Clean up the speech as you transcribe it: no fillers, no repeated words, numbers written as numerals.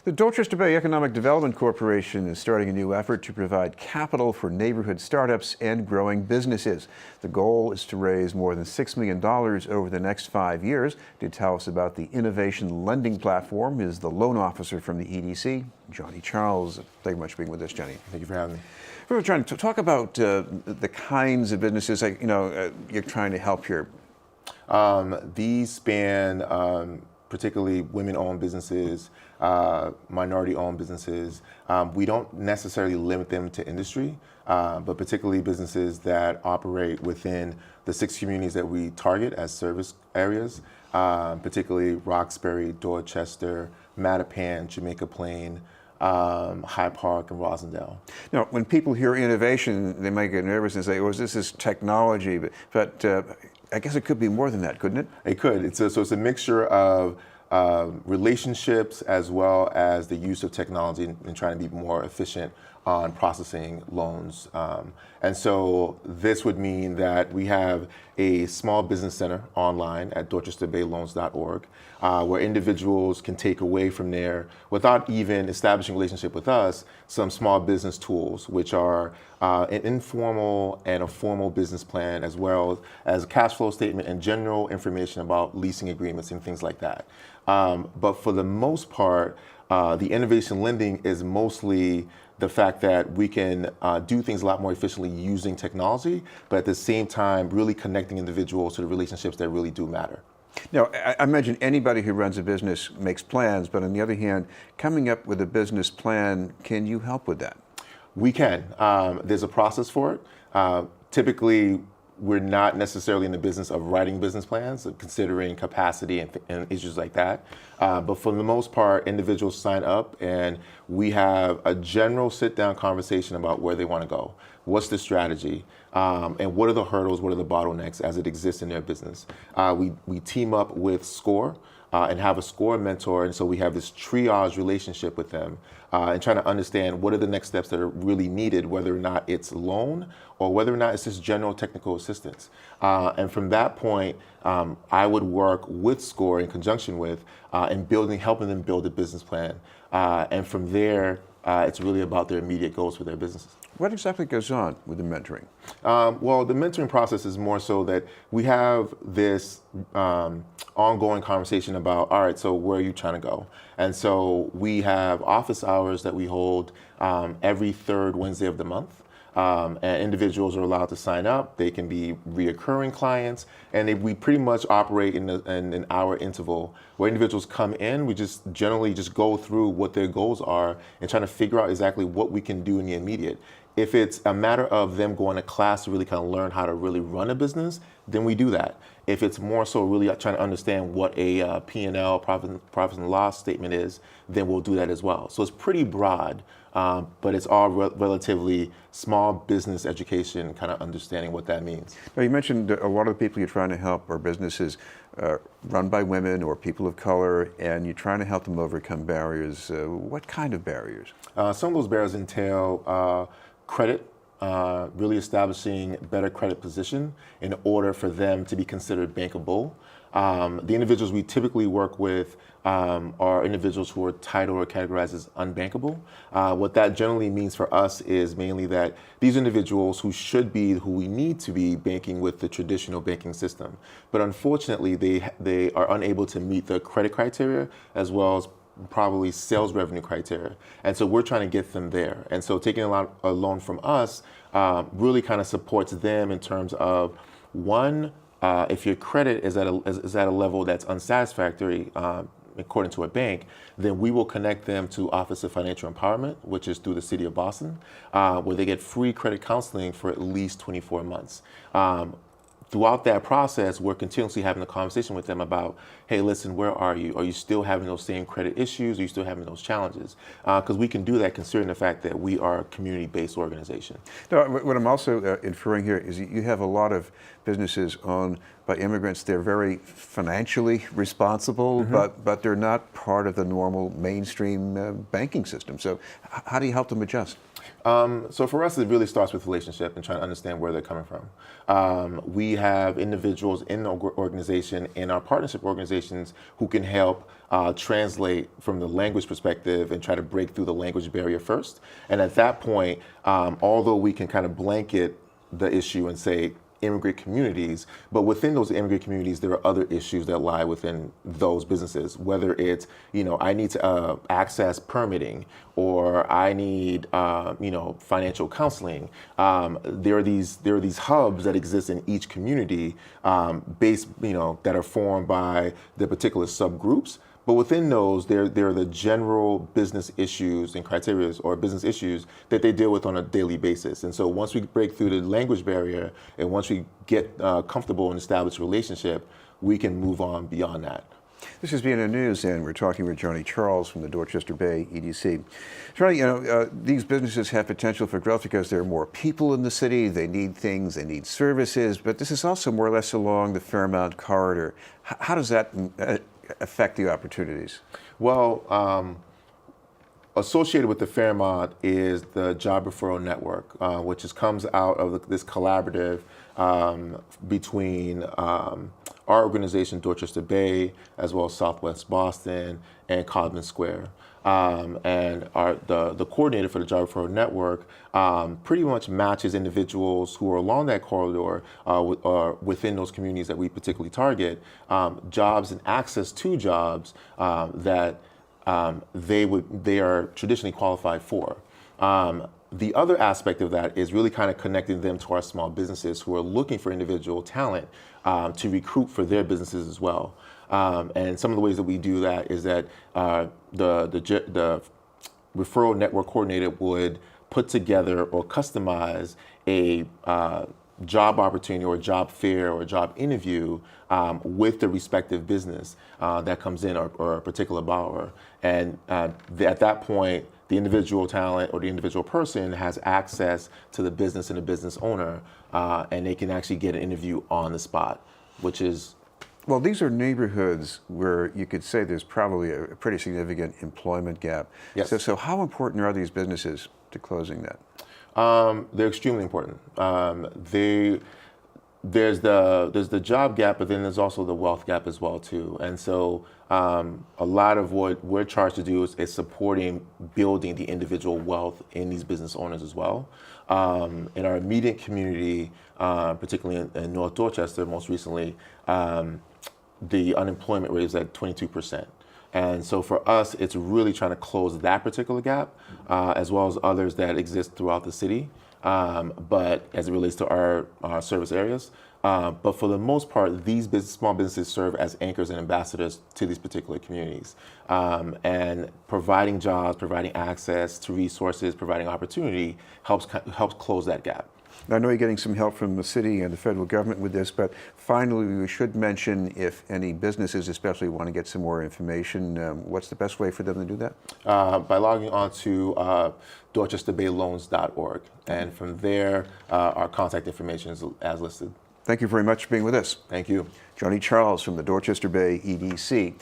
The Dorchester Bay Economic Development Corporation is starting a new effort to provide capital for neighborhood startups and growing businesses. The goal is to raise more than $6 million over the next 5 years. To tell us about the innovation lending platform is the loan officer from the EDC, Johnny Charles. Thank you much for being with us, Johnny. Thank you for having me. We were trying to talk about the kinds of businesses you're trying to help here. These span particularly women-owned businesses, minority-owned businesses. We don't necessarily limit them to industry, but particularly businesses that operate within the 6 communities that we target as service areas, particularly Roxbury, Dorchester, Mattapan, Jamaica Plain, High Park, and Rosendale. Now, when people hear innovation, they might get nervous and say, "Oh, this is technology," but I guess it could be more than that, couldn't it? It could. So it's a mixture of relationships as well as the use of technology and trying to be more efficient on processing loans. And so this would mean that we have a small business center online at dorchesterbayloans.org where individuals can take away from there, without even establishing a relationship with us, some small business tools, which are an informal and a formal business plan, as well as a cash flow statement and general information about leasing agreements and things like that. But for the most part, the innovation lending is mostly the fact that we can do things a lot more efficiently using technology, but at the same time really connecting individuals to the relationships that really do matter. Now, I imagine anybody who runs a business makes plans, but on the other hand, coming up with a business plan, can you help with that? We can. There's a process for it. Typically, we're not necessarily in the business of writing business plans, considering capacity and issues like that. But for the most part, individuals sign up and we have a general sit-down conversation about where they want to go. What's the strategy? And what are the hurdles, what are the bottlenecks as it exists in their business? We team up with SCORE and have a SCORE mentor, and so we have this triage relationship with them and trying to understand what are the next steps that are really needed, whether or not it's loan or whether or not it's just general technical assistance. And from that point, I would work with SCORE in conjunction with and helping them build a business plan. And from there, it's really about their immediate goals for their businesses. What exactly goes on with the mentoring? Well, the mentoring process is more so that we have this ongoing conversation about, all right, so where are you trying to go? And so we have office hours that we hold every 3rd Wednesday of the month. And individuals are allowed to sign up. They can be reoccurring clients, and we pretty much operate in an hour interval where individuals come in. We just generally just go through what their goals are and trying to figure out exactly what we can do in the immediate. If it's a matter of them going to class to really kind of learn how to really run a business, then we do that. If it's more so really trying to understand what a P&L, profit and loss statement is, then we'll do that as well. So it's pretty broad, but it's all relatively small business education, kind of understanding what that means. Now, you mentioned a lot of the people you're trying to help are businesses run by women or people of color, and you're trying to help them overcome barriers. What kind of barriers? Some of those barriers entail credit, really establishing better credit position in order for them to be considered bankable. The individuals we typically work with are individuals who are titled or categorized as unbankable. What that generally means for us is mainly that these individuals who we need to be banking with the traditional banking system, but unfortunately they are unable to meet the credit criteria as well as probably sales revenue criteria. And so we're trying to get them there. And so taking a loan from us really kind of supports them in terms of, one, if your credit is at a level that's unsatisfactory according to a bank, then we will connect them to Office of Financial Empowerment, which is through the City of Boston, where they get free credit counseling for at least 24 months. Throughout that process, we're continuously having a conversation with them about, hey, listen, where are you? Are you still having those same credit issues? Are you still having those challenges? Because we can do that considering the fact that we are a community-based organization. No, what I'm also inferring here is you have a lot of businesses owned by immigrants, they're very financially responsible, but they're not part of the normal mainstream banking system. So how do you help them adjust? So for us, it really starts with relationship and trying to understand where they're coming from. We have individuals in the organization, in our partnership organizations, who can help translate from the language perspective and try to break through the language barrier first. And at that point, although we can kind of blanket the issue and say immigrant communities, but within those immigrant communities, there are other issues that lie within those businesses, whether it's, I need to access permitting, or I need, financial counseling. There are these hubs that exist in each community that are formed by the particular subgroups. But within those, there are the general business issues and criteria or business issues that they deal with on a daily basis. And so once we break through the language barrier and once we get comfortable and establish a relationship, we can move on beyond that. This is BNN News, and we're talking with Johnny Charles from the Dorchester Bay EDC. Johnny, these businesses have potential for growth because there are more people in the city, they need things, they need services, but this is also more or less along the Fairmount Corridor. How does that affect the opportunities? Well, associated with the Fairmount is the Job Referral Network, which comes out of this collaborative between our organization, Dorchester Bay, as well as Southwest Boston and Codman Square. And the coordinator for the Job Referral Network pretty much matches individuals who are along that corridor within those communities that we particularly target, jobs and access to jobs that they are traditionally qualified for. The other aspect of that is really kind of connecting them to our small businesses who are looking for individual talent to recruit for their businesses as well. And some of the ways that we do that is that the referral network coordinator would put together or customize a job opportunity or a job fair or a job interview with the respective business that comes in or a particular borrower. And at that point, the individual talent or the individual person has access to the business and the business owner, and they can actually get an interview on the spot, which is... Well, these are neighborhoods where you could say there's probably a pretty significant employment gap. Yes. So how important are these businesses to closing that? They're extremely important. There's the job gap, but then there's also the wealth gap as well too. And so a lot of what we're charged to do is supporting building the individual wealth in these business owners as well. In our immediate community, particularly in North Dorchester, most recently, the unemployment rate is at 22%. And so for us, it's really trying to close that particular gap, as well as others that exist throughout the city, but as it relates to our service areas. But for the most part, these small businesses serve as anchors and ambassadors to these particular communities. And providing jobs, providing access to resources, providing opportunity helps close that gap. I know you're getting some help from the city and the federal government with this, but finally, we should mention if any businesses especially want to get some more information, what's the best way for them to do that? By logging on to dorchesterbayloans.org. And from there, our contact information is as listed. Thank you very much for being with us. Thank you. Johnny Charles from the Dorchester Bay EDC.